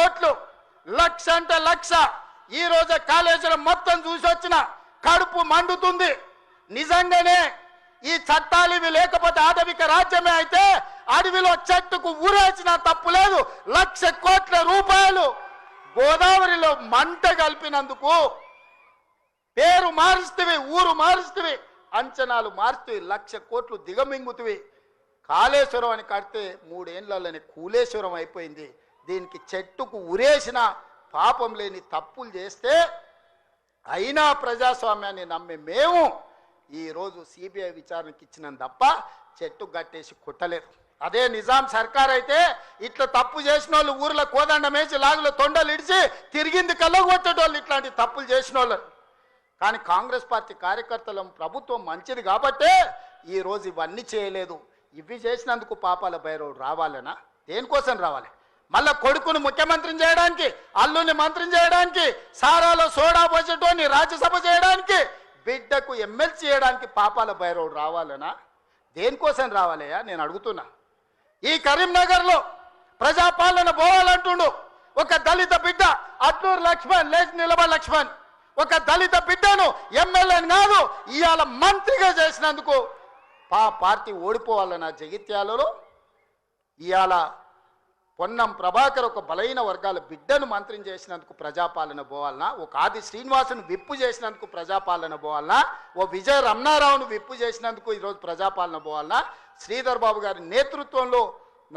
కోట్లు, లక్ష అంటే లక్ష. ఈ రోజు కాళేశ్వరం మొత్తం చూసి వచ్చిన కడుపు మండుతుంది. నిజంగానే ఈ చట్టాలు ఇవి లేకపోతే ఆటవిక రాజ్యమే అయితే అడవిలో చెట్టుకు ఊరేసిన తప్పు లేదు. 1,00,000 కోట్ల రూపాయలు గోదావరిలో మంట కలిపినందుకు పేరు మారుస్తువి, ఊరు మారుస్తువి, అంచనాలు మారుస్తువి, 1,00,000 కోట్లు దిగమింగుతువి. కాళేశ్వరం అని కడితే 3 ఏళ్లలోనే కూలేశ్వరం అయిపోయింది. దీనికి చెట్టుకు ఉరేసిన పాపం లేని తప్పులు చేస్తే అయినా ప్రజాస్వామ్యాన్ని నమ్మే మేము ఈరోజు సిబిఐ విచారణకి ఇచ్చినాం తప్ప చెట్టు గట్టేసి కొట్టలేదు. అదే నిజాం సర్కార్ అయితే ఇట్లా తప్పు చేసిన వాళ్ళు ఊర్లో కోదండం వేసి లాగులో తొండలు ఇడిచి తిరిగింది కల్లో కొట్టేటోళ్ళు ఇట్లాంటి తప్పులు చేసిన వాళ్ళు. కానీ కాంగ్రెస్ పార్టీ కార్యకర్తల ప్రభుత్వం మంచిది కాబట్టే ఈరోజు ఇవన్నీ చేయలేదు. ఇవి చేసినందుకు పాపాల భైరవుడు రావాలనా? దేనికోసం రావాలి? మళ్ళా కొడుకును ముఖ్యమంత్రిని చేయడానికి, అల్లుని మంత్రిని చేయడానికి, సారాలో సోడా పోసేటోని రాజ్యసభ చేయడానికి, బిడ్డకు ఎమ్మెల్సీ చేయడానికి పాపాల భైరవుడు రావాలనా? దేనికోసం రావాలయ్యా నేను అడుగుతున్నా. ఈ కరీంనగర్లో ప్రజాపాలన పోవాలంటుండు ఒక దళిత బిడ్డ అట్లూరు లక్ష్మణ్, లేచి నిలబడి లక్ష్మణ్, ఒక దళిత బిడ్డను ఎమ్మెల్యేని కాదు ఇవాళ మంత్రిగా చేసినందుకు పార్టీ ఓడిపోవాలన్నా? జగిత్యాలలో ఇవాళ పొన్నం ప్రభాకర్ ఒక బలైన వర్గాల బిడ్డను మంత్రిని చేసినందుకు ప్రజాపాలన పోవాలనా? ఒక ఆది శ్రీనివాసును విప్పు చేసినందుకు ప్రజాపాలన పోవాలనా? ఓ విజయ రమణారావును విప్పు చేసినందుకు ఈరోజు ప్రజాపాలన పోవాలనా? శ్రీధర్ బాబు గారి నేతృత్వంలో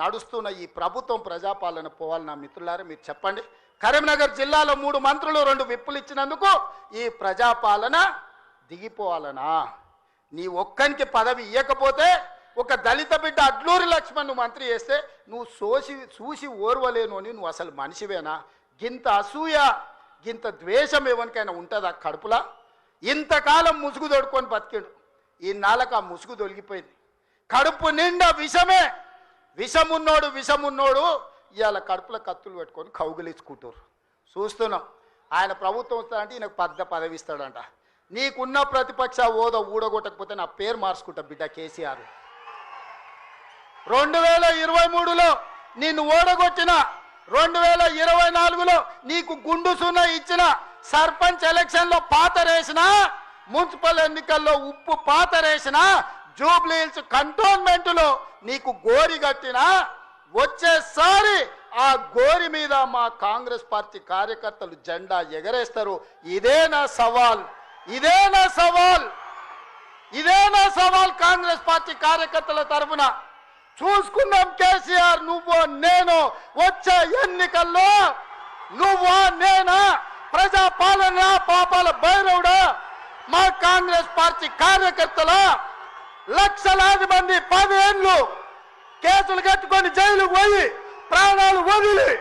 నడుస్తున్న ఈ ప్రభుత్వం ప్రజాపాలన పోవాలనా? మిత్రులారా మీరు చెప్పండి. కరీంనగర్ జిల్లాలో 3 మంత్రులు 2 విప్పులు ఇచ్చినందుకు ఈ ప్రజాపాలన దిగిపోవాలనా? నీ ఒక్కనికి పదవి ఇవ్వకపోతే ఒక దళిత బిడ్డ అడ్లూరి లక్ష్మణ్ మంత్రి చేస్తే నువ్వు చూసి ఓర్వలేను అని నువ్వు అసలు మనిషివేనా? గింత అసూయ, గింత ద్వేషం ఎవరికైనా ఉంటుందా కడుపులా? ఇంతకాలం ముసుగు తొడుకొని బతికాడు. ఈ నాలకు ఆ ముసుగు తొలగిపోయింది. కడుపు నిండా విషమే. విషమున్నోడు ఇవాళ కడుపులో కత్తులు పెట్టుకొని కౌగిలించుకుంటారు. చూస్తున్నాం. ఆయన ప్రభుత్వం వస్తాడంటే ఈయనకు పదవి ఇస్తాడంట. నీకున్న ప్రతిపక్ష హోదా ఊడగొట్టకపోతే నా పేరు మార్చుకుంటా బిడ్డ కేసీఆర్. 2023లో నిన్ను ఓడగొట్టిన, 2024లో నీకు గుండు సున్నా ఇచ్చిన, సర్పంచ్ ఎలక్షన్లో పాతరేసిన, మున్సిపల్ ఎన్నికల్లో ఉప్పు పాతరేసిన, జూబ్లీ హిల్స్ కంటోన్మెంట్లో నీకు గోరి కట్టిన, వచ్చేసారి ఆ గోరి మీద మా కాంగ్రెస్ పార్టీ కార్యకర్తలు జెండా ఎగరేస్తారు. ఇదే నా సవాల్ కాంగ్రెస్ పార్టీ కార్యకర్తల తరఫున. చూసుకుందాం కేసీఆర్, నువ్వు నేను వచ్చే ఎన్నికల్లో నువ్వా నేనా? ప్రజాపాలన పాపాల భైరవుడా? మా కాంగ్రెస్ పార్టీ కార్యకర్తల లక్షలాది మంది 10 ఏళ్ళు కేసులు కట్టుకొని జైలుకు పోయి ప్రాణాలు వదిలి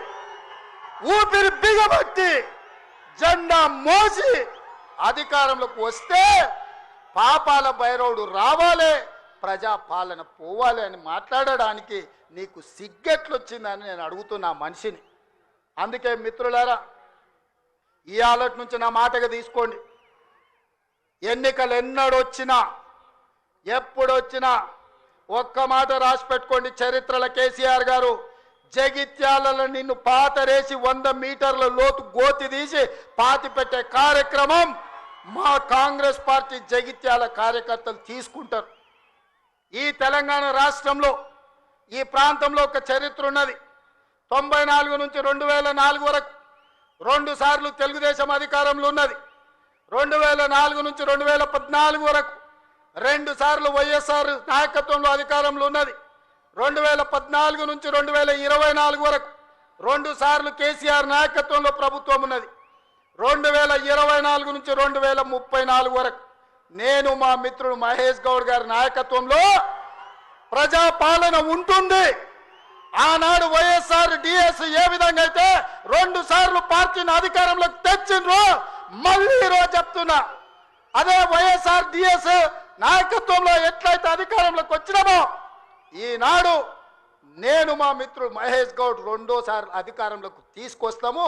ఊపిరి బిగబట్టి జెండా మోసి అధికారంలోకి వస్తే పాపాల భైరవుడు రావాలి, ప్రజాపాలన పోవాలి అని మాట్లాడడానికి నీకు సిగ్గెట్లొచ్చిందని నేను అడుగుతున్నా మనిషిని. అందుకే మిత్రులారా, ఇవాళ నుంచి నా మాటగా తీసుకోండి. ఎన్నికలు ఎన్నడొచ్చినా ఎప్పుడొచ్చినా ఒక్క మాట రాసి పెట్టుకోండి. చరిత్రల కేసీఆర్ గారు జగిత్యాలలో నిన్ను పాతరేసి 100 మీటర్ల లోతు గోతి తీసి పాతి పెట్టే కార్యక్రమం మా కాంగ్రెస్ పార్టీ జగిత్యాల కార్యకర్తలు తీసుకుంటారు. ఈ తెలంగాణ రాష్ట్రంలో ఈ ప్రాంతంలో ఒక చరిత్ర ఉన్నది. 94 నుంచి 2004 వరకు 2 సార్లు తెలుగుదేశం అధికారంలో ఉన్నది. 2004 నుంచి 2014 వరకు 2 సార్లు వైఎస్ఆర్ నాయకత్వంలో అధికారంలో ఉన్నది. 2014 నుంచి 2024 వరకు 2 సార్లు కేసీఆర్ నాయకత్వంలో ప్రభుత్వం ఉన్నది. 2024 నుంచి 2034 వరకు నేను మా మిత్రుడు మహేష్ గౌడ్ గారి నాయకత్వంలో ప్రజాపాలన ఉంటుంది. ఆనాడు వైఎస్ఆర్ డిఎస్ ఏ విధంగా అయితే 2 సార్లు పార్టీని అధికారంలోకి తెచ్చిండ్రో మళ్ళీ ఈరోజు చెప్తున్నా, అదే వైఎస్ఆర్ డిఎస్ నాయకత్వంలో ఎట్లయితే అధికారంలోకి వచ్చినామో ఈనాడు నేను మా మిత్రుడు మహేష్ గౌడ్ 2సారి అధికారంలోకి తీసుకొస్తాము,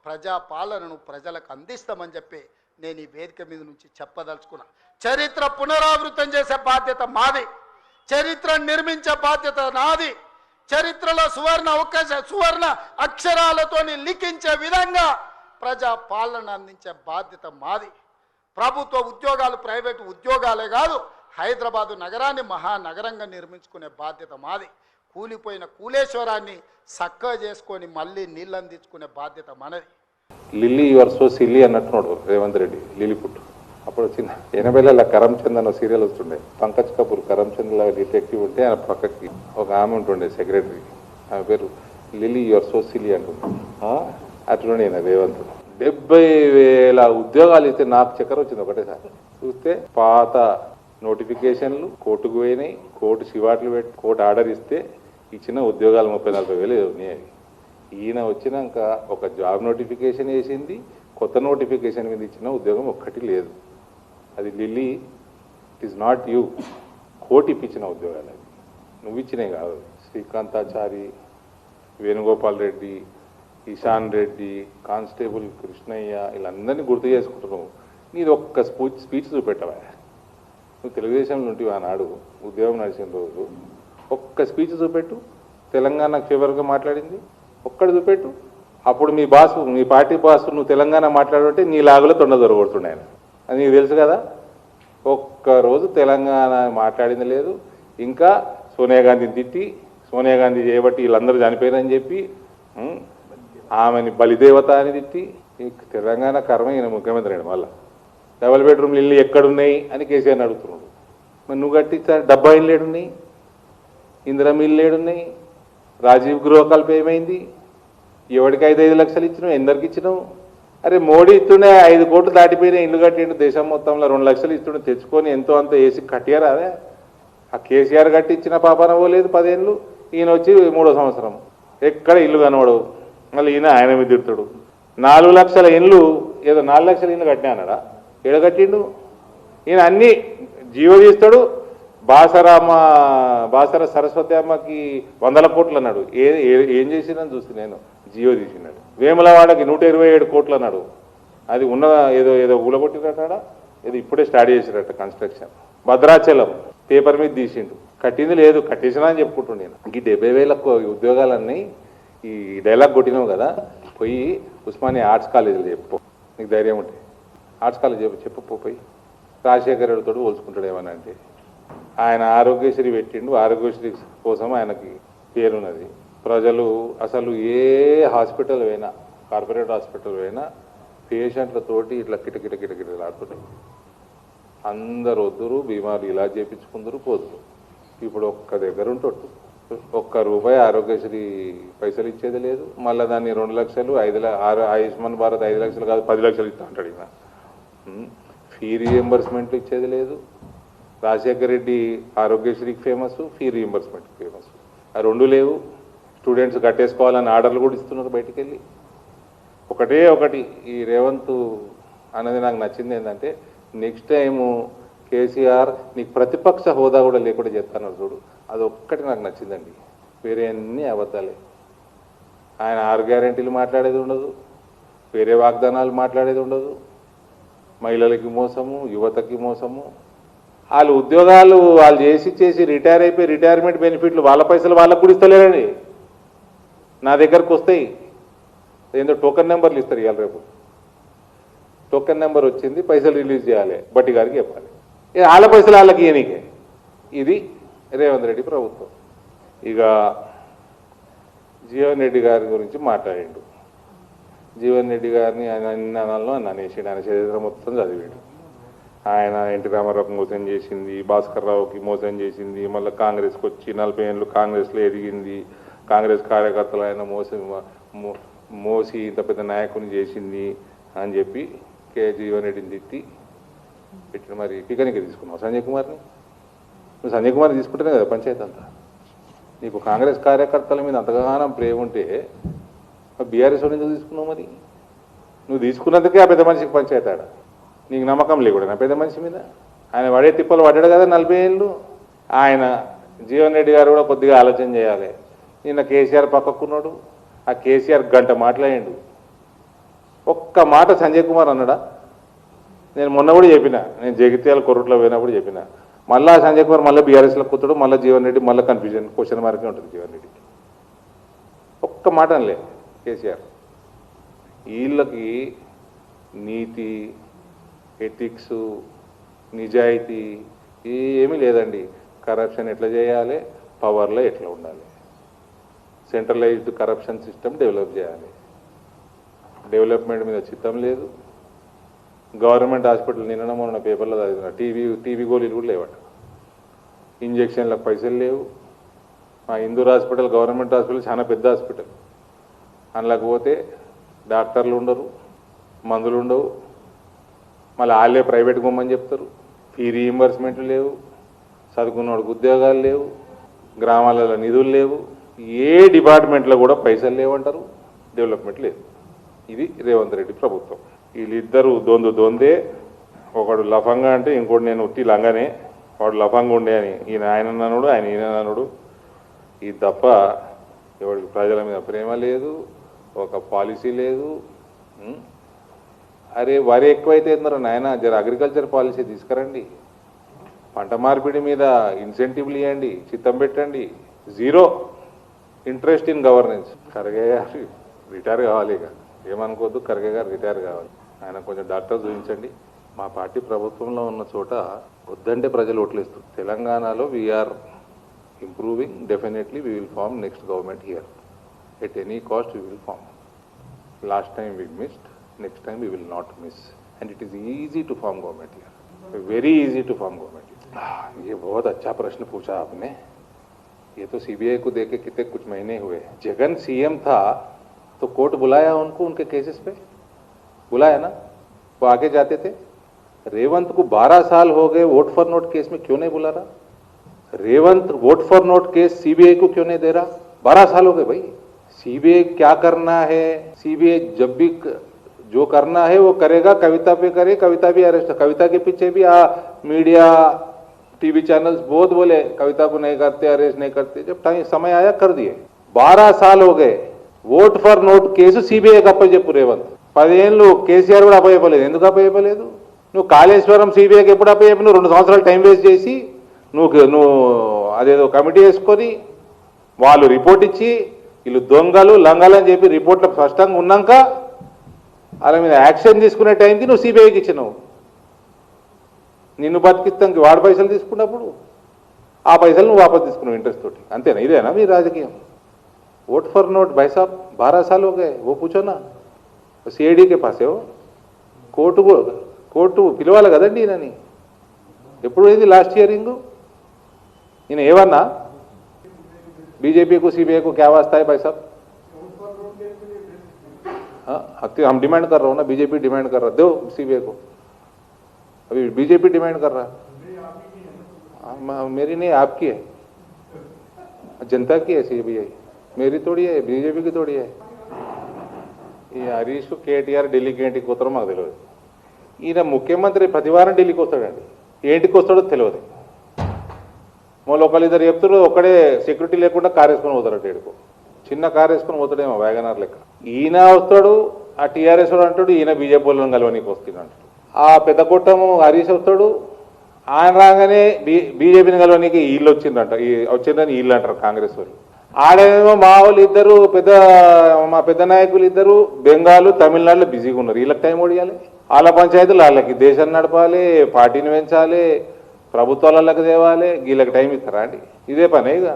ప్రజాపాలనను ప్రజలకు అందిస్తామని చెప్పి నేను ఈ వేదిక మీద నుంచి చెప్పదలుచుకున్నా. చరిత్ర పునరావృతం చేసే బాధ్యత మాది, చరిత్ర నిర్మించే బాధ్యత నాది, చరిత్రలో సువర్ణ అక్షరాలతోని లిఖించే విధంగా ప్రజా పాలన అందించే బాధ్యత మాది. ప్రభుత్వ ఉద్యోగాలు ప్రైవేటు ఉద్యోగాలే కాదు, హైదరాబాదు నగరాన్ని మహానగరంగా నిర్మించుకునే బాధ్యత మాది. కూలిపోయిన కూలేశ్వరాన్ని చక్కగా చేసుకొని మళ్ళీ నీళ్ళు అందించుకునే బాధ్యత మనది. లిల్లీ యువర్ సో సిల్లీ అన్నట్టున్నాడు రేవంత్ రెడ్డి లిలీపుట్. అప్పుడు చిన్న 80ల కరమ్చంద్ అన్న సీరియల్ వస్తుండే, పంకజ్ కపూర్ కరమ్చంద్ లాగా డిటెక్టివ్ ఉంటే ఆయన పక్కకి ఒక ఆమె ఉంటుండే సెక్రటరీ, ఆమె పేరు లిల్లీ యువర్ సో సిల్లీ అంటుంది. అట్లుండే రేవంత్ 70,000 ఉద్యోగాలు ఇస్తే నాకు చక్కెర వచ్చింది ఒకటేసారి. చూస్తే పాత నోటిఫికేషన్లు కోర్టుకు పోయినాయి, కోర్టు శివాట్లు పెట్టి కోర్టు ఆర్డర్ ఇస్తే ఇచ్చిన ఉద్యోగాలు 30,000-40,000 ఉన్నాయి. ఈయన వచ్చినాక ఒక జాబ్ నోటిఫికేషన్ వేసింది, కొత్త నోటిఫికేషన్ మీద ఇచ్చిన ఉద్యోగం ఒక్కటి లేదు. అది lily, it is not you. Court ఇప్పించిన ఉద్యోగాలు అది, నువ్వు ఇచ్చినవి కాదు. శ్రీకాంతాచారి, వేణుగోపాల్ రెడ్డి, ఇషాన్ రెడ్డి, కానిస్టేబుల్ కృష్ణయ్య, వీళ్ళందరినీ గుర్తు చేసుకుంటున్నావు. నీది ఒక్క స్పీచ్ చూపెట్టవా? నువ్వు తెలుగుదేశంలో ఉంటివి ఆనాడు ఉద్యోగం నడిచిన రోజు, ఒక్క స్పీచ్ చూపెట్టు. తెలంగాణకు ఫేవర్గా మాట్లాడింది ఒక్కడు చూపెట్టు. అప్పుడు మీ బాసు, మీ పార్టీ బాసు నువ్వు తెలంగాణ మాట్లాడుంటే నీ లాగులో తొండ దొరకొడుతుండే ఆయన, అది నీకు తెలుసు కదా. ఒక్కరోజు తెలంగాణ మాట్లాడింది లేదు. ఇంకా సోనియా గాంధీని తిట్టి, సోనియా గాంధీ చేయబట్టి వీళ్ళందరూ చనిపోయారని చెప్పి ఆమెని బలిదేవత అని తిట్టి, తెలంగాణ కర్మ ఈయన ముఖ్యమంత్రి అయిన మళ్ళీ డబల్ బెడ్రూమ్లు ఇల్లు ఎక్కడున్నాయి అని కేసీఆర్ని అడుగుతున్నాడు. మరి నువ్వు కట్టించారు 70 ఇళ్ళు ఏడున్నాయి, ఇందిరమ్మ ఇల్లు ఏడున్నాయి, రాజీవ్ గృహకల్ప ఏమైంది, ఎవరికి 5 లక్షలు ఇచ్చినావు, ఎందరికి ఇచ్చినావు? అరే మోడీ ఇస్తుండే 5 కోట్లు దాటిపోయిన ఇల్లు కట్టిండు దేశం మొత్తంలో, 2 లక్షలు ఇస్తుండే తెచ్చుకొని ఎంతో అంత వేసి కట్టారా? అదే ఆ కేసీఆర్ కట్టించిన పాపన పోలేదు 10 ఏళ్ళు, ఈయన వచ్చి 3వ సంవత్సరం ఎక్కడ ఇల్లు కనబడవు. మళ్ళీ ఈయన ఆయన మీద తిడుతాడు. 4 లక్షల ఇల్లు, ఏదో 4 లక్షల ఇల్లు కట్టినా అన్నాడా? ఏడ కట్టిండు ఈయన? అన్నీ జీవో తీస్తాడు. బాసర సరస్వతి అమ్మకి 100 కోట్లు అన్నాడు. ఏం చేసిందని చూసి నేను జియో తీసినాడు. వేములవాడకి 127 కోట్లు అన్నాడు. అది ఉన్న ఏదో ఊలగొట్టినట్టాడా, ఏదో ఇప్పుడే స్టార్ట్ చేసినట్ట కన్స్ట్రక్షన్. భద్రాచలం పేపర్ మీద తీసిండు, కట్టింది లేదు, కట్టేసినా అని చెప్పుకుంటుండే. ఈ 70,000 ఉద్యోగాలన్నీ ఈ డైలాగ్ కొట్టినావు కదా, పోయి ఉస్మానియా ఆర్ట్స్ కాలేజీలో చెప్పు, నీకు ధైర్యం ఉంటే ఆర్ట్స్ కాలేజ్ చెప్పు. పోయి రాజశేఖర రెడ్డితో పోల్చుకుంటాడు ఏమన్నా అంటే. ఆయన ఆరోగ్యశ్రీ పెట్టిండు, ఆరోగ్యశ్రీ కోసం ఆయనకి పేరున్నది. ప్రజలు అసలు ఏ హాస్పిటల్ పోయినా, కార్పొరేట్ హాస్పిటల్ పోయినా పేషెంట్లతోటి ఇట్లా కిటకిటలాడుతున్నాయి. అందరు వద్దురు, బీమారు ఇలా చేయించుకుందరు, పోదురు. ఇప్పుడు ఒక్క దగ్గర ఉంటొట్టు, ₹1 ఆరోగ్యశ్రీ పైసలు ఇచ్చేది లేదు. మళ్ళీ దాన్ని 2 లక్షలు, 5 ఆయుష్మాన్ భారత్ 5 లక్షలు కాదు 10 లక్షలు ఇస్తా అంటాడు ఈయన. ఫీ రీఎంబర్స్మెంట్లు ఇచ్చేది లేదు. రాజశేఖర రెడ్డి ఆరోగ్యశ్రీకి ఫేమస్, ఫీ రీఎంబర్స్మెంట్కి ఫేమస్. ఆ 2 లేవు. స్టూడెంట్స్ కట్టేసుకోవాలని ఆర్డర్లు కూడా ఇస్తున్నారు బయటికి వెళ్ళి. ఒకటి ఈ రేవంత్ అన్నది నాకు నచ్చింది ఏంటంటే, నెక్స్ట్ టైము కేసీఆర్ నీకు ప్రతిపక్ష హోదా కూడా లేకుండా చెప్తాను చూడు, అది ఒక్కటి నాకు నచ్చిందండి. వేరే అన్నీ అబద్ధాలే. ఆయన 6 గ్యారెంటీలు మాట్లాడేది ఉండదు, వేరే వాగ్దానాలు మాట్లాడేది ఉండదు. మహిళలకి మోసము, యువతకి మోసము. వాళ్ళు ఉద్యోగాలు వాళ్ళు చేసి రిటైర్ అయిపోయి రిటైర్మెంట్ బెనిఫిట్లు వాళ్ళ పైసలు వాళ్ళకు కూడా ఇస్తలేరండి. నా దగ్గరకు వస్తాయి, ఏందో టోకెన్ నెంబర్లు ఇస్తారు. ఇవాళ రేపు టోకెన్ నెంబర్ వచ్చింది, పైసలు రిలీజ్ చేయాలి, బట్టి గారికి చెప్పాలి, వాళ్ళ పైసలు వాళ్ళకి ఇయనికే. ఇది రేవంత్ రెడ్డి ప్రభుత్వం. ఇక జీవన్ రెడ్డి గారి గురించి మాట్లాడిండు. జీవన్ రెడ్డి గారిని ఆయన అన్ని అనాల్లో అనేసాడు. ఆయన చరిత్ర మొత్తం చదివాడు. ఆయన ఎన్టీ రామారావుకి మోసం చేసింది, భాస్కర్ రావుకి మోసం చేసింది, మళ్ళీ కాంగ్రెస్కి వచ్చి 40 ఏళ్ళు కాంగ్రెస్లో ఎదిగింది, కాంగ్రెస్ కార్యకర్తలు ఆయన మోసి ఇంత పెద్ద నాయకుని చేసింది అని చెప్పి జీవన్ రెడ్డిని తిట్టి పెట్టిన. మరి పికనికి తీసుకున్నావు సంజయ్ కుమార్ని? నువ్వు సంజయ్ కుమార్ తీసుకుంటేనే కదా పంచాయతీ అంతా. నీకు కాంగ్రెస్ కార్యకర్తల మీద అంతగానం ప్రేమ ఉంటే బీఆర్ఎస్ ఎందుకు తీసుకున్నావు? మరి నువ్వు తీసుకున్నందుకే ఆ పెద్ద మనిషికి పంచాయతీ ఆడ. నీకు నమ్మకం లేకుండా నా పెద్ద మనిషి మీద? ఆయన పడే తిప్పలు పడ్డాడు కదా 40 ఏళ్ళు. ఆయన జీవన్ రెడ్డి గారు కూడా కొద్దిగా ఆలోచన చేయాలి. నిన్న కేసీఆర్ పక్కకున్నాడు, ఆ కేసీఆర్ గంట మాట్లాడిండు. ఒక్క మాట సంజయ్ కుమార్ అన్నాడా? నేను మొన్న కూడా చెప్పిన, నేను జగిత్యాల కొర్రుట్లో పోయినప్పుడు చెప్పిన, మళ్ళీ సంజయ్ కుమార్ మళ్ళీ బీఆర్ఎస్లో కూతాడు, మళ్ళీ జీవన్ రెడ్డి మళ్ళీ కన్ఫ్యూజన్ క్వశ్చన్ మార్కే ఉంటుంది జీవన్ రెడ్డికి. ఒక్క మాట అనలే కేసీఆర్. వీళ్ళకి నీతి, ఎథిక్స్, నిజాయితీ ఏమీ లేదండి. కరప్షన్ ఎట్లా చేయాలి, పవర్లో ఎట్లా ఉండాలి, సెంట్రలైజ్డ్ కరప్షన్ సిస్టమ్ డెవలప్ చేయాలి. డెవలప్మెంట్ మీద చిత్తం లేదు. గవర్నమెంట్ హాస్పిటల్ నిన్న మొన్న పేపర్లో చదివిన టీవీ గోళీలు కూడా లేవట. ఇంజక్షన్లకు పైసలు లేవు. మా ఇందూర్ హాస్పిటల్ గవర్నమెంట్ హాస్పిటల్ చాలా పెద్ద హాస్పిటల్. అందులోకి పోతే డాక్టర్లు ఉండరు, మందులు ఉండవు, మళ్ళీ వాళ్ళే ప్రైవేట్ కొమ్మని చెప్తారు. ఫీ రీయింబర్స్మెంట్లు లేవు, చదువుకున్నవాడికి ఉద్యోగాలు లేవు, గ్రామాలలో నిధులు లేవు, ఏ డిపార్ట్మెంట్లో కూడా పైసలు లేవంటారు, డెవలప్మెంట్ లేదు. ఇది రేవంత్ రెడ్డి ప్రభుత్వం. వీళ్ళిద్దరూ దొందే. ఒకడు లఫంగా అంటే ఇంకోటి నేను ఉత్తి లంగానే, వాడు లఫంగా ఉండే అని ఆయన అన్నాడు, ఆయన ఈయన అన్నాడు. ఇది తప్ప ఎవరికి ప్రజల మీద ప్రేమ లేదు, ఒక పాలసీ లేదు. అరే వరి ఎక్కువైతే నాయన జర అగ్రికల్చర్ పాలసీ తీసుకురండి, పంట మార్పిడి మీద ఇన్సెంటివ్లు ఇవ్వండి, చిత్తం పెట్టండి. Zero interest in governance. Kharge గారు రిటైర్ కావాలి, ఇక ఏమనుకోవద్దు, ఖర్గే గారు రిటైర్ కావాలి. ఆయన కొంచెం డాక్టర్ చూపించండి. మా పార్టీ ప్రభుత్వంలో ఉన్న చోట వద్దంటే ప్రజలు ఓట్లేస్తారు. తెలంగాణలో we're improving. Definitely we will form next government here. At any cost we will form. Last time we missed, next time we will not miss, and it is easy to form government here, very easy to form government here. ये बहुत अच्छा प्रश्न पूछा आपने. ये तो CBI को देके कितने कुछ महीने हुए. जगन सीएम था तो कोर्ट बुलाया उनको, उनके केसेस पे बुलाया ना, वो आगे जाते थे. रेवंत को 12 साल हो गए, वोट फॉर नोट केस में क्यों नहीं बुला रहा? Revanth vote for note case CBI को क्यों नहीं दे रहा? 12 साल हो गए भाई. सीबीआई क्या करना है? सीबीआई जब भी जो करना है वो करेगा. कविता पे करे, कविता भी अरेस्ट. कविता के पीछे भी मीडिया, टीवी चैनल्स बहुत बोले कविता को नहीं करते, अरेस्ट नहीं करते. जब टाइम समय आया कर दिए. 12 साल हो गए. ఓట్ ఫర్ నోట్ కేసు సిబిఐకి అప్పచెప్పు రేవంత్. 10 ఏళ్ళు కేసీఆర్ కూడా అప్పచెప్పలేదు. ఎందుకు అప్పచెప్పలేదు? నువ్వు కాళేశ్వరం సిబిఐకి ఎప్పుడు అప్పచెప్పి నువ్వు 2 సంవత్సరాలు టైం వేస్ట్ చేసి నువ్వు అదేదో కమిటీ వేసుకొని వాళ్ళు రిపోర్ట్ ఇచ్చి వీళ్ళు దొంగలు లంగలు అని చెప్పి రిపోర్ట్లో స్పష్టంగా ఉన్నాక వాళ్ళ మీద యాక్షన్ తీసుకునే టైంకి నువ్వు సిబిఐకి ఇచ్చినావు. నిన్ను బతికిస్తానికి వాడు పైసలు తీసుకున్నప్పుడు ఆ పైసలు నువ్వు వాపస్ తీసుకున్నావు ఇంట్రెస్ట్ తోటి. అంతేనా? ఇదేనా మీ రాజకీయం? वोट फॉर नोट भाई साहब 12 साल हो गए. वो पूछो ना सीआईडी के पास है. वो కోర్టు పిలవాలి కదండి ఈయనని. ఎప్పుడు అయింది లాస్ట్ హియరింగ్? ఈయన ఏమన్నా बीजेपी को सीबीआई को क्या वास्ता है भाई साहब? हम डिमांड कर रहा हूँ ना, बीजेपी डिमांड कर रहा. दो सीबीआई को. अभी बीजेपी डिमांड कर रहा है. मेरी नहीं, आपकी है, जनता की है सीबीआई. मेरी थोड़ी है, बीजेपी की थोड़ी है. ఈ హరీష్ కేటీఆర్ ఢిల్లీకి ఏంటికి వస్తారో మాకు తెలియదు. ఈయన ముఖ్యమంత్రి ప్రతివారం ఢిల్లీకి వస్తాడండి. ఏంటికి వస్తాడో తెలియదు. మళ్ళీ ఒకళ్ళిద్దరు చెప్తారు ఒక్కడే సెక్యూరిటీ లేకుండా కారు వేసుకొని పోతాడు. ఏడుకో చిన్న కారు వేసుకొని పోతాడేమో వ్యాగనార్ లెక్క. ఈయన వస్తాడు, ఆ టీఆర్ఎస్ వాడు అంటాడు ఈయన బీజేపీ వాళ్ళని కలవనీకి వస్తుంది అంటాడు. ఆ పెద్ద కొట్టము హరీష్ వస్తాడు, ఆయన రాగానే బీజేపీని కలవనీకి వీళ్ళు వచ్చిందంట, వచ్చిందని వీళ్ళు అంటారు కాంగ్రెస్ వాళ్ళు. ఆడేమో మా వాళ్ళు ఇద్దరు మా పెద్ద నాయకులు ఇద్దరు బెంగాల్ తమిళనాడులో బిజీగా ఉన్నారు. వీళ్ళకి టైం ఓడియాలి. వాళ్ళ పంచాయతీలు వాళ్ళకి దేశాన్ని నడపాలి, పార్టీని పెంచాలి, ప్రభుత్వాలకు తేవాలి. వీళ్ళకి టైం ఇస్తారా అండి? ఇదే పనే. ఇక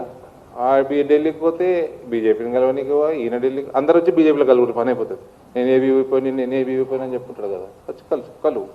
ఢిల్లీకి పోతే బీజేపీని కలవనీకి ఈయన ఢిల్లీకి అందరూ వచ్చి బీజేపీలో కలుగుతారు, పని అయిపోతుంది. నేను ఏ బీవీపోయి అని చెప్పుకుంటాడు కదా, వచ్చి కలువు.